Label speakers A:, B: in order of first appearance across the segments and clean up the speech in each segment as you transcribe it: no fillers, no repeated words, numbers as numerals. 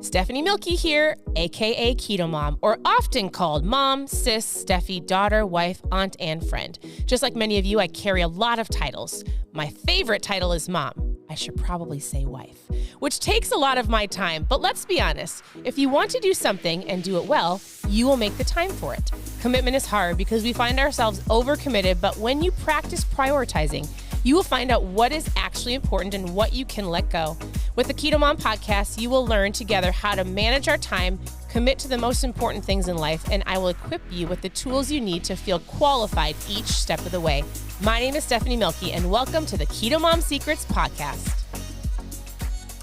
A: Stephanie Milky here, aka KetoMom, or often called mom, sis, Steffi, daughter, wife, aunt, and friend. Just like many of you, I carry a lot of titles. My favorite title is mom. I should probably say wife, which takes a lot of my time. But let's be honest, if you want to do something and do it well, you will make the time for it. Commitment is hard because we find ourselves overcommitted, but when you practice prioritizing, you will find out what is actually important and what you can let go. With the KetoMom podcast, you will learn together how to manage our time, commit to the most important things in life, and I will equip you with the tools you need to feel qualified each step of the way. My name is Stephanie Milky, and welcome to the KetoMom Secrets podcast.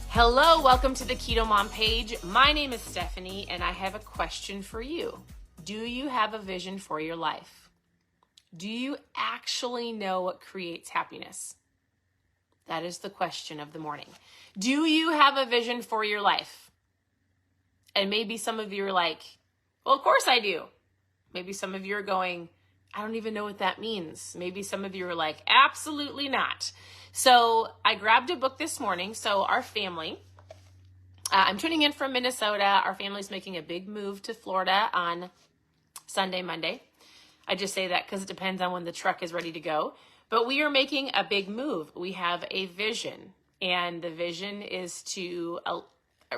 A: Hello, welcome to the KetoMom page. My name is Stephanie, and I have a question for you. Do you have a vision for your life? Do you actually know what creates happiness? That is the question of the morning. Do you have a vision for your life? And maybe some of you are like, well, of course I do. Maybe some of you are going, I don't even know what that means. Maybe some of you are like, absolutely not. So I grabbed a book this morning. So our family, I'm tuning in from Minnesota. Our family's making a big move to Florida on Sunday, Monday. I just say that because it depends on when the truck is ready to go. But we are making a big move. We have a vision, and the vision is to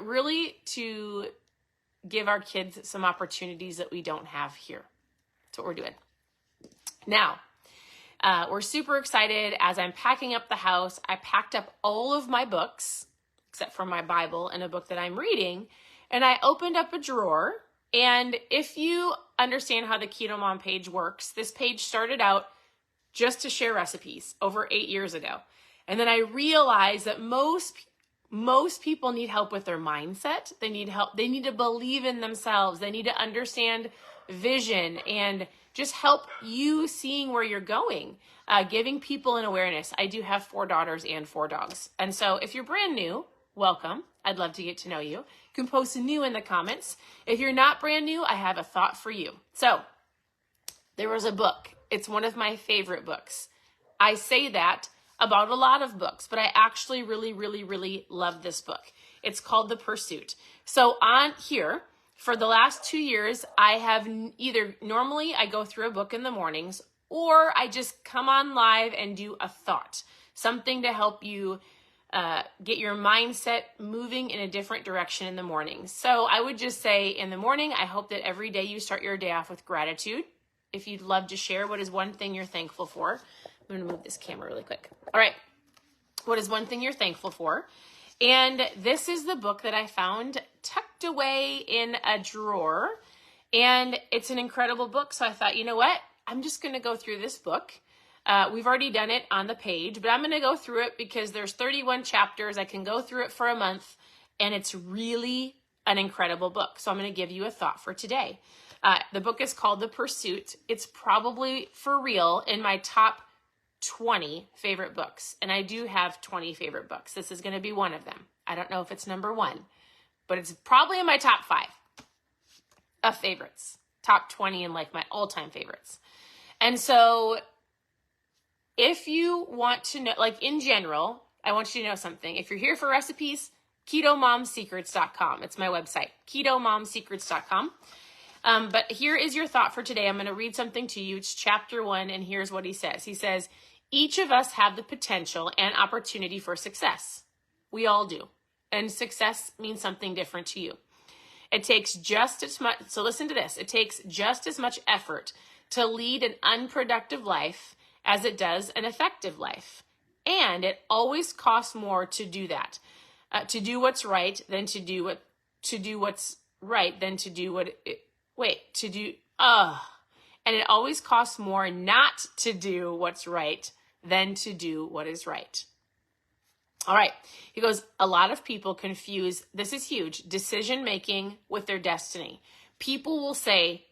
A: really to give our kids some opportunities that we don't have here. That's what we're doing. Now, we're super excited. As I'm packing up the house, I packed up all of my books, except for my Bible and a book that I'm reading, and I opened up a drawer. And if you understand how the KetoMom page works, this page started out just to share recipes over 8 years ago. And then I realized that most people need help with their mindset. They need help. They need to believe in themselves. They need to understand vision and just help you seeing where you're going, giving people an awareness. I do have 4 daughters and 4 dogs. And so if you're brand new, welcome. I'd love to get to know you. You can post new in the comments. If you're not brand new, I have a thought for you. So there was a book. It's one of my favorite books. I say that about a lot of books, but I actually really love this book. It's called The Pursuit. So on here, for the last 2 years, I have either normally I go through a book in the mornings, or I just come on live and do a thought, something to help you get your mindset moving in a different direction in the morning. So I would just say in the morning, I hope that every day you start your day off with gratitude. If you'd love to share, what is one thing you're thankful for? I'm going to move this camera really quick. All right. What is one thing you're thankful for? And this is the book that I found tucked away in a drawer. And it's an incredible book. So I thought, you know what? I'm just going to go through this book. We've already done it on the page, but I'm going to go through it because there's 31 chapters. I can go through it for a month, and it's really an incredible book. So I'm going to give you a thought for today. The book is called The Pursuit. It's probably for real in my top 20 favorite books. And I do have 20 favorite books. This is going to be one of them. I don't know if it's number 1, but it's probably in my top 5 of favorites, top 20 and like my all-time favorites. And so if you want to know, like in general, I want you to know something. If you're here for recipes, ketomomsecrets.com. It's my website, ketomomsecrets.com. But here is your thought for today. I'm going to read something to you. It's chapter 1, and here's what he says. He says, each of us have the potential and opportunity for success. We all do. And success means something different to you. It takes just as much, so listen to this. It takes just as much effort to lead an unproductive life as it does an effective life. And it always costs more to do that. To do what's right than to do what's right than to do what it, and it always costs more not to do what's right than to do what is right. All right. He goes, a lot of people confuse, this is huge, decision making with their destiny. People will say,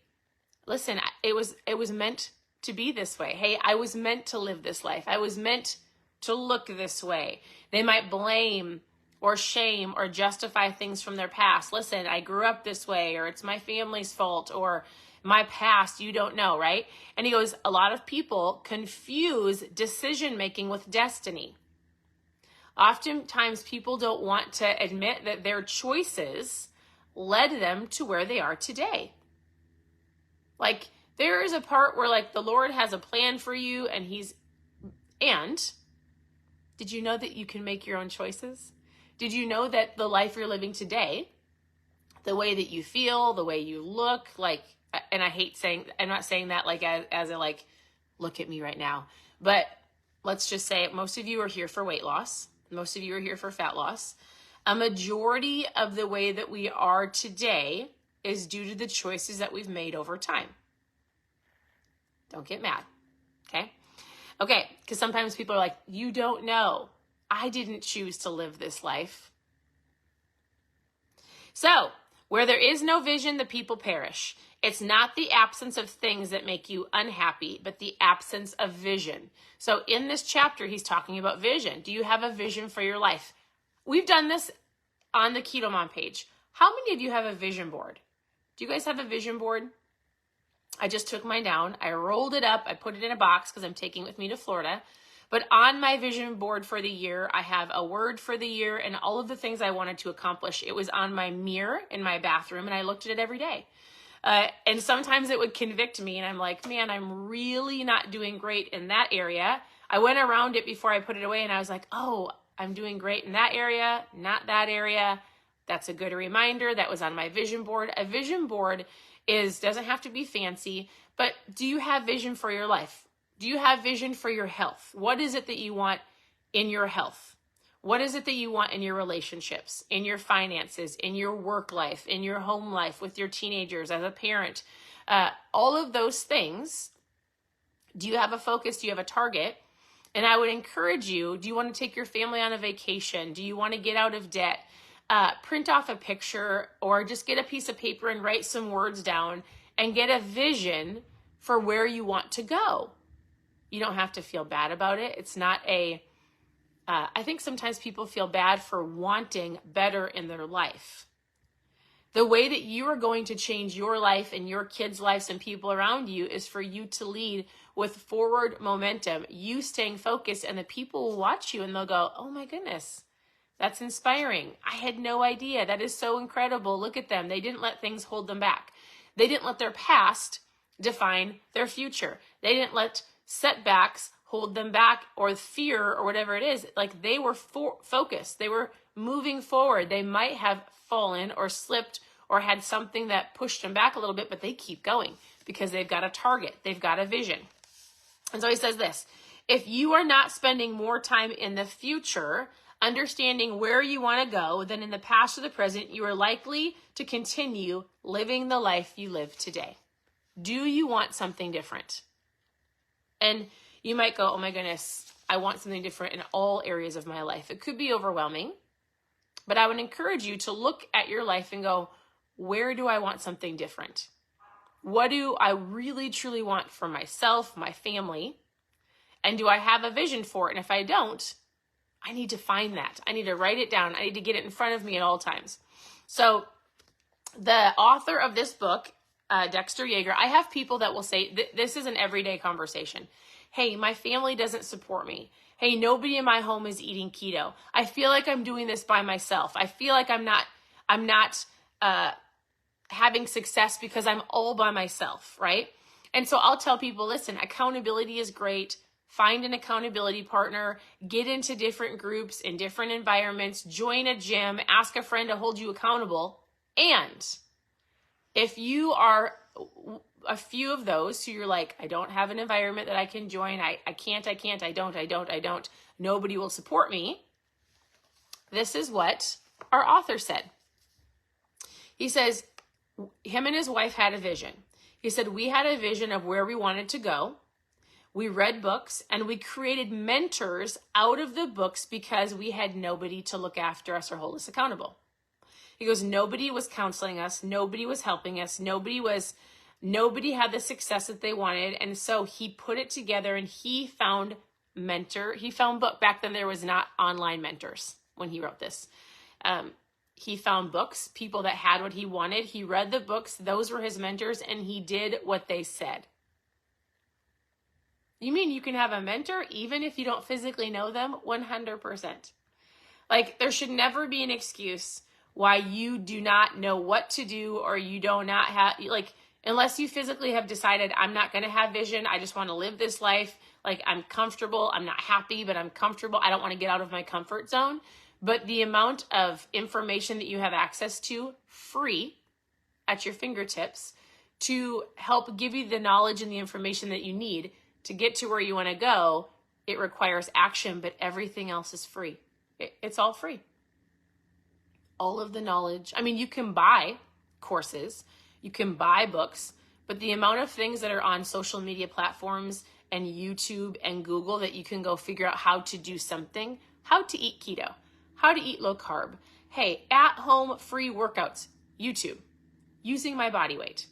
A: listen, it was meant to be this way. Hey, I was meant to live this life. I was meant to look this way. They might blame or shame or justify things from their past. Listen, I grew up this way, or it's my family's fault, or my past, you don't know, right? And he goes, a lot of people confuse decision-making with destiny. Oftentimes people don't want to admit that their choices led them to where they are today. Like, there is a part where like the Lord has a plan for you, and did you know that you can make your own choices? Did you know that the life you're living today, the way that you feel, the way you look, like, and I'm not saying that like as a like, look at me right now, but let's just say most of you are here for weight loss. Most of you are here for fat loss. A majority of the way that we are today is due to the choices that we've made over time. Don't get mad, okay? Okay, because sometimes people are like, you don't know. I didn't choose to live this life. So, where there is no vision, the people perish. It's not the absence of things that make you unhappy, but the absence of vision. So in this chapter, he's talking about vision. Do you have a vision for your life? We've done this on the KetoMom page. How many of you have a vision board? Do you guys have a vision board? I just took mine down. I rolled it up. I put it in a box because I'm taking it with me to Florida. But on my vision board for the year, I have a word for the year and all of the things I wanted to accomplish. It was on my mirror in my bathroom, and I looked at it every day. And sometimes it would convict me, and I'm like, man, I'm really not doing great in that area. I went around it before I put it away, and I was like, oh, I'm doing great in that area, not that area. That's a good reminder. That was on my vision board. A vision board doesn't have to be fancy, but do you have vision for your life? Do you have vision for your health? What is it that you want in your health? What is it that you want in your relationships, in your finances, in your work life, in your home life, with your teenagers, as a parent? All of those things. Do you have a focus? Do you have a target? And I would encourage you, do you want to take your family on a vacation? Do you want to get out of debt? Print off a picture or just get a piece of paper and write some words down and get a vision for where you want to go. You don't have to feel bad about it. It's not I think sometimes people feel bad for wanting better in their life. The way that you are going to change your life and your kids' lives and people around you is for you to lead with forward momentum, you staying focused, and the people will watch you and they'll go, oh my goodness, that's inspiring. I had no idea. That is so incredible. Look at them. They didn't let things hold them back. They didn't let their past define their future. They didn't let setbacks hold them back, or fear, or whatever it is. Like, they were focused. They were moving forward. They might have fallen or slipped or had something that pushed them back a little bit, but they keep going because they've got a target. They've got a vision. And so he says this: if you are not spending more time in the future understanding where you want to go than in the past or the present, you are likely to continue living the life you live today. Do you want something different? And you might go, oh my goodness, I want something different in all areas of my life. It could be overwhelming, but I would encourage you to look at your life and go, where do I want something different? What do I really, truly want for myself, my family? And do I have a vision for it? And if I don't, I need to find that. I need to write it down. I need to get it in front of me at all times. So the author of this book, Dexter Yeager, I have people that will say, this is an everyday conversation. Hey, my family doesn't support me. Hey, nobody in my home is eating keto. I feel like I'm doing this by myself. I feel like I'm not having success because I'm all by myself, right? And so I'll tell people, listen, accountability is great. Find an accountability partner, get into different groups in different environments, join a gym, ask a friend to hold you accountable. And if you are a few of those who you're like, I don't have an environment that I can join, I can't, I don't, nobody will support me. This is what our author said. He says, him and his wife had a vision. He said, we had a vision of where we wanted to go. We read books and we created mentors out of the books because we had nobody to look after us or hold us accountable. He goes, nobody was counseling us. Nobody was helping us. Nobody had the success that they wanted. And so he put it together and he found book. Back then there was not online mentors when he wrote this. He found books, people that had what he wanted. He read the books. Those were his mentors, and he did what they said. You mean you can have a mentor even if you don't physically know them? 100%. Like, there should never be an excuse why you do not know what to do, or you do not have, like, unless you physically have decided, I'm not going to have vision, I just want to live this life, like, I'm comfortable, I'm not happy, but I'm comfortable, I don't want to get out of my comfort zone. But the amount of information that you have access to free at your fingertips to help give you the knowledge and the information that you need to get to where you want to go, it requires action, but everything else is free. It's all free. All of the knowledge. I mean, you can buy courses, you can buy books, but the amount of things that are on social media platforms and YouTube and Google that you can go figure out how to do something, how to eat keto, how to eat low carb, hey, at home free workouts, YouTube, using my body weight.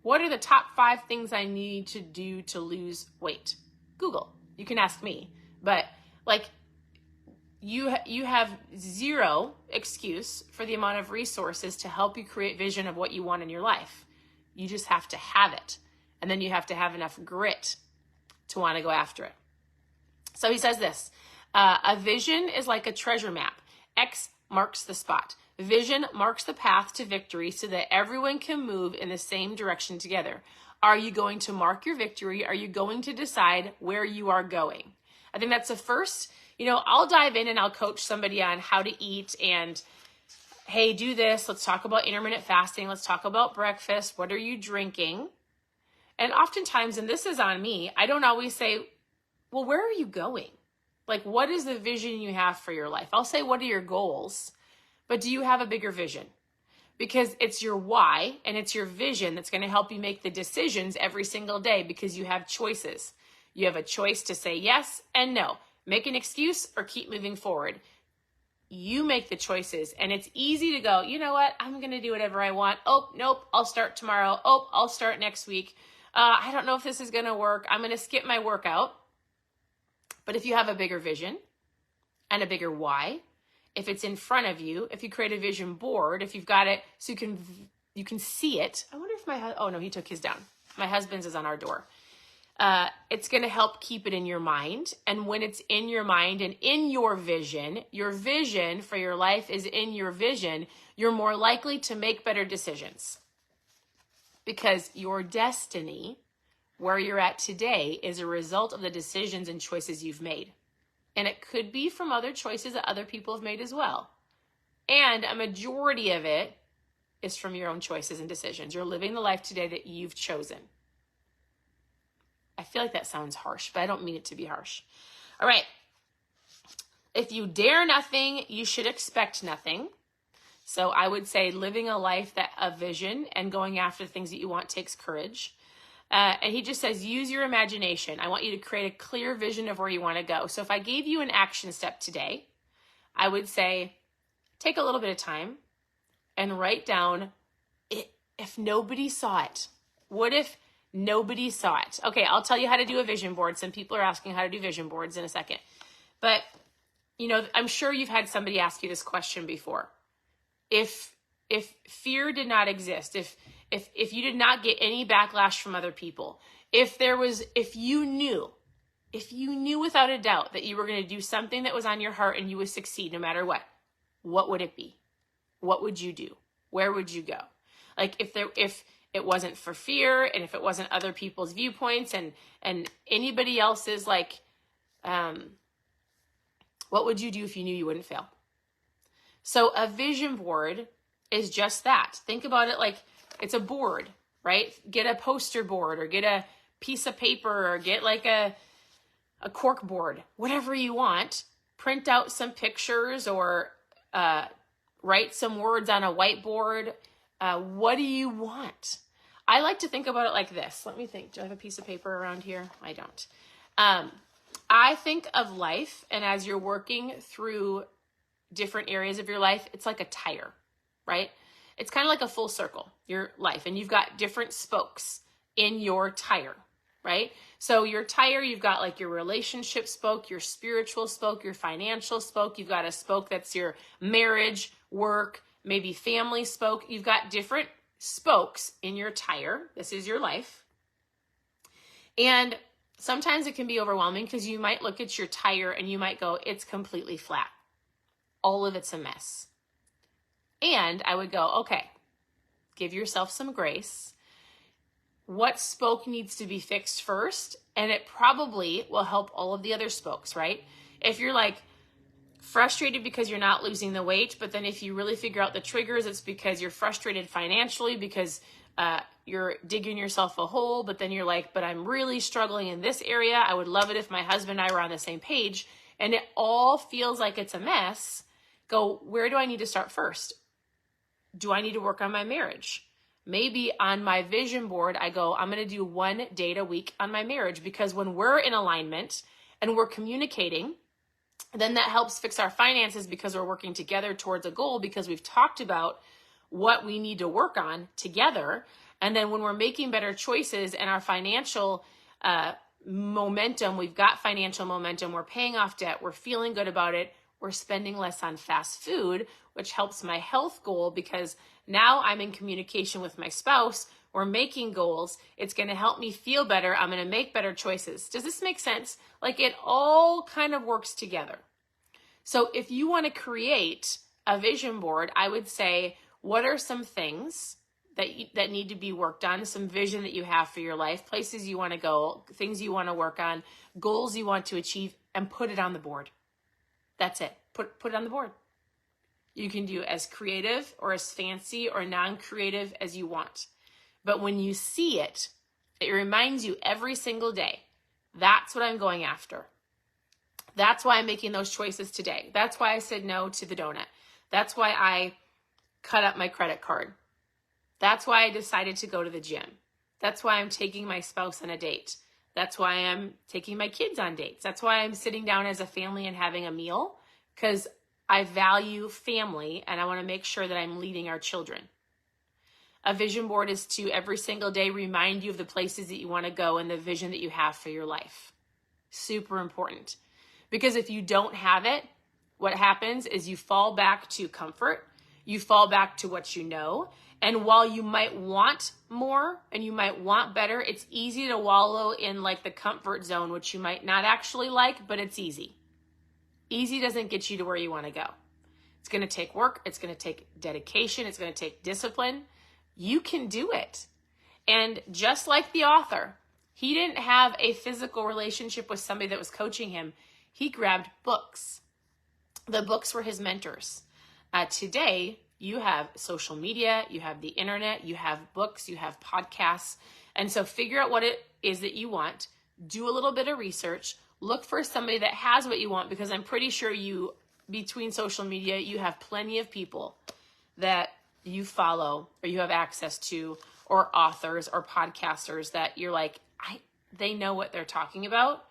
A: What are the top 5 things I need to do to lose weight? Google. You can ask me, but like, you have zero excuse for the amount of resources to help you create vision of what you want in your life. You just have to have it. And then you have to have enough grit to want to go after it. So he says this, a vision is like a treasure map. X marks the spot. Vision marks the path to victory so that everyone can move in the same direction together. Are you going to mark your victory? Are you going to decide where you are going? I think that's the first. I'll dive in and I'll coach somebody on how to eat and, hey, do this. Let's talk about intermittent fasting. Let's talk about breakfast. What are you drinking? And oftentimes, and this is on me, I don't always say, well, where are you going? Like, what is the vision you have for your life? I'll say, what are your goals? But do you have a bigger vision? Because it's your why and it's your vision that's going to help you make the decisions every single day, because you have choices. You have a choice to say yes and no. Make an excuse or keep moving forward. You make the choices, and it's easy to go, you know what? I'm going to do whatever I want. Oh, nope. I'll start tomorrow. Oh, I'll start next week. I don't know if this is going to work. I'm going to skip my workout. But if you have a bigger vision and a bigger why, if it's in front of you, if you create a vision board, if you've got it so you can see it. I wonder if oh no, he took his down. My husband's is on our door. It's going to help keep it in your mind. And when it's in your mind and in your vision for your life is in your vision, you're more likely to make better decisions. Because your destiny, where you're at today, is a result of the decisions and choices you've made. And it could be from other choices that other people have made as well. And a majority of it is from your own choices and decisions. You're living the life today that you've chosen. I feel like that sounds harsh, but I don't mean it to be harsh. All right. If you dare nothing, you should expect nothing. So I would say living a life of vision and going after the things that you want takes courage. And he just says, use your imagination. I want you to create a clear vision of where you want to go. So if I gave you an action step today, I would say, take a little bit of time and write down, if nobody saw it. What if nobody saw it? Okay, I'll tell you how to do a vision board. Some people are asking how to do vision boards in a second. But, I'm sure you've had somebody ask you this question before. If fear did not exist, if you did not get any backlash from other people, if you knew without a doubt that you were going to do something that was on your heart and you would succeed no matter what would it be? What would you do? Where would you go? Like if it wasn't for fear, and if it wasn't other people's viewpoints and anybody else's, like, what would you do if you knew you wouldn't fail? So a vision board is just that. Think about it like it's a board, right? Get a poster board or get a piece of paper or get like a cork board, whatever you want. Print out some pictures or write some words on a whiteboard. What do you want? I like to think about it like this. Let me think. Do I have a piece of paper around here? I don't. I think of life, and as you're working through different areas of your life, it's like a tire, right? It's kind of like a full circle, your life, and you've got different spokes in your tire, right? So your tire, you've got like your relationship spoke, your spiritual spoke, your financial spoke. You've got a spoke that's your marriage, work, maybe family spoke. You've got different spokes in your tire. This is your life. And sometimes it can be overwhelming because you might look at your tire and you might go, it's completely flat. All of it's a mess. And I would go, okay, give yourself some grace. What spoke needs to be fixed first? And it probably will help all of the other spokes, right? If you're like frustrated because you're not losing the weight, but then if you really figure out the triggers, it's because you're frustrated financially because you're digging yourself a hole, but then you're like, but I'm really struggling in this area. I would love it if my husband and I were on the same page, and it all feels like it's a mess. Go, where do I need to start first? Do I need to work on my marriage? Maybe on my vision board, I go, I'm going to do 1 date a week on my marriage, because when we're in alignment and we're communicating, then that helps fix our finances because we're working together towards a goal, because we've talked about what we need to work on together. And then when we're making better choices and our financial momentum, we've got financial momentum, we're paying off debt, we're feeling good about it, we're spending less on fast food, which helps my health goal because now I'm in communication with my spouse. We're making goals. It's going to help me feel better. I'm going to make better choices. Does this make sense? Like, it all kind of works together. So if you want to create a vision board, I would say, what are some things that need to be worked on, some vision that you have for your life, places you want to go, things you want to work on, goals you want to achieve, and put it on the board. That's it. Put it on the board. You can do as creative or as fancy or non-creative as you want. But when you see it, it reminds you every single day, that's what I'm going after. That's why I'm making those choices today. That's why I said no to the donut. That's why I cut up my credit card. That's why I decided to go to the gym. That's why I'm taking my spouse on a date. That's why I'm taking my kids on dates. That's why I'm sitting down as a family and having a meal, because I value family and I want to make sure that I'm leading our children. A vision board is to every single day remind you of the places that you want to go and the vision that you have for your life. Super important. Because if you don't have it, what happens is you fall back to comfort. You fall back to what you know. And while you might want more and you might want better, it's easy to wallow in like the comfort zone, which you might not actually like, but it's easy. Easy doesn't get you to where you want to go. It's going to take work. It's going to take dedication. It's going to take discipline. You can do it. And just like the author, he didn't have a physical relationship with somebody that was coaching him. He grabbed books. The books were his mentors. Today, you have social media, you have the internet, you have books, you have podcasts. And so figure out what it is that you want. Do a little bit of research. Look for somebody that has what you want, because I'm pretty sure you, between social media, you have plenty of people that you follow or you have access to, or authors or podcasters that you're like, they know what they're talking about.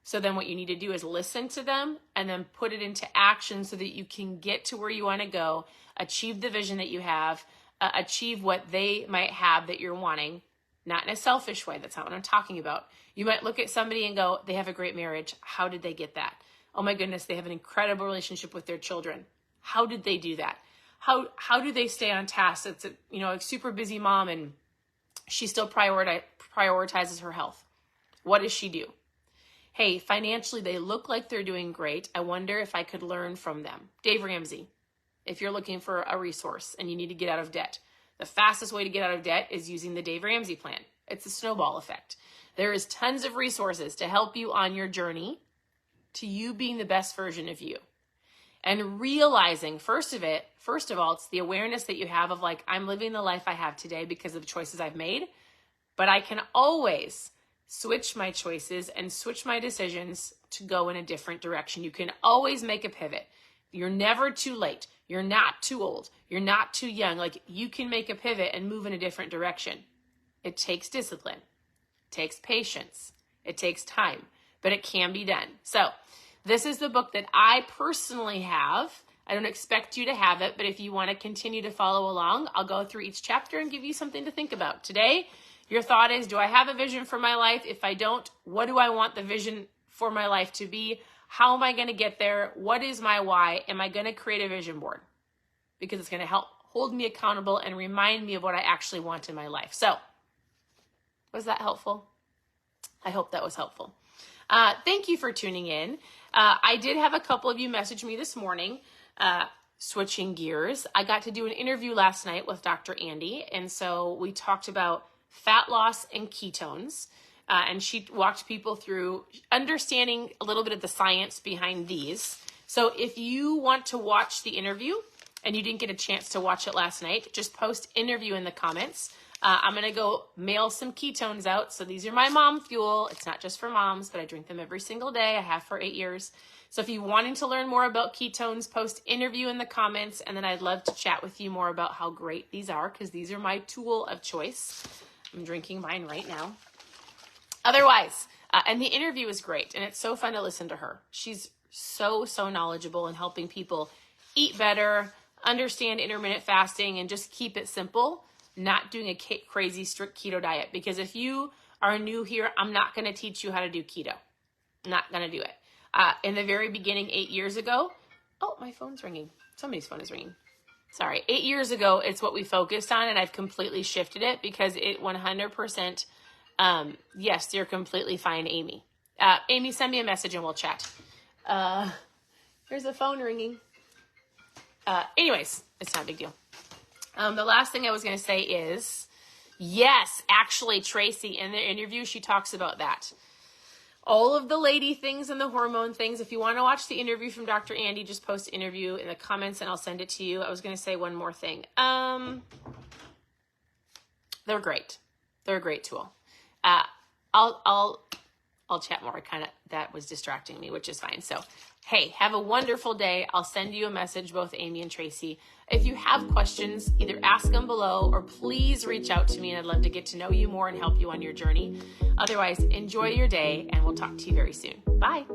A: So then what you need to do is listen to them and then put it into action so that you can get to where you want to go, achieve the vision that you have, achieve what they might have that you're wanting, not in a selfish way. That's not what I'm talking about. You might look at somebody and go, they have a great marriage. How did they get that? Oh my goodness, they have an incredible relationship with their children. How did they do that? How do they stay on task? It's a super busy mom and she still prioritizes her health. What does she do? Hey, financially, they look like they're doing great. I wonder if I could learn from them. Dave Ramsey, if you're looking for a resource and you need to get out of debt, the fastest way to get out of debt is using the Dave Ramsey plan. It's a snowball effect. There is tons of resources to help you on your journey to you being the best version of you. And realizing, first of all, it's the awareness that you have of like, I'm living the life I have today because of the choices I've made, but I can always switch my choices and switch my decisions to go in a different direction. You can always make a pivot. You're never too late. You're not too old. You're not too young. Like, you can make a pivot and move in a different direction. It takes discipline. It takes patience. It takes time, but it can be done. So this is the book that I personally have. I don't expect you to have it, but if you want to continue to follow along, I'll go through each chapter and give you something to think about. Today, your thought is, do I have a vision for my life? If I don't, what do I want the vision for my life to be? How am I going to get there? What is my why? Am I going to create a vision board? Because it's going to help hold me accountable and remind me of what I actually want in my life. So, was that helpful? I hope that was helpful. Thank you for tuning in. I did have a couple of you message me this morning switching gears, I got to do an interview last night with Dr. Andy. And so we talked about fat loss and ketones. And she walked people through understanding a little bit of the science behind these. So if you want to watch the interview and you didn't get a chance to watch it last night, just post interview in the comments. I'm going to go mail some ketones out. So these are my mom fuel. It's not just for moms, but I drink them every single day. I have for 8 years. So if you're wanting to learn more about ketones, post interview in the comments. And then I'd love to chat with you more about how great these are, because these are my tool of choice. I'm drinking mine right now. Otherwise, and the interview is great. And it's so fun to listen to her. She's so knowledgeable in helping people eat better, understand intermittent fasting, and just keep it simple. Not doing a crazy strict keto diet, because if you are new here, I'm not going to teach you how to do keto. I'm not going to do it. In the very beginning, 8 years ago, oh, my phone's ringing. Somebody's phone is ringing. Sorry. 8 years ago, it's what we focused on, and I've completely shifted it because it 100%, yes, you're completely fine, Amy. Amy, send me a message and we'll chat. There's a phone ringing. Anyways, it's not a big deal. The last thing I was going to say is, yes, actually, Tracy, in the interview, she talks about that. All of the lady things and the hormone things. If you want to watch the interview from Dr. Andy, just post interview in the comments and I'll send it to you. I was going to say one more thing. They're great. They're a great tool. I'll chat more. That was distracting me, which is fine. So, hey, have a wonderful day. I'll send you a message, both Amy and Tracy. If you have questions, either ask them below or please reach out to me, and I'd love to get to know you more and help you on your journey. Otherwise, enjoy your day, and we'll talk to you very soon. Bye.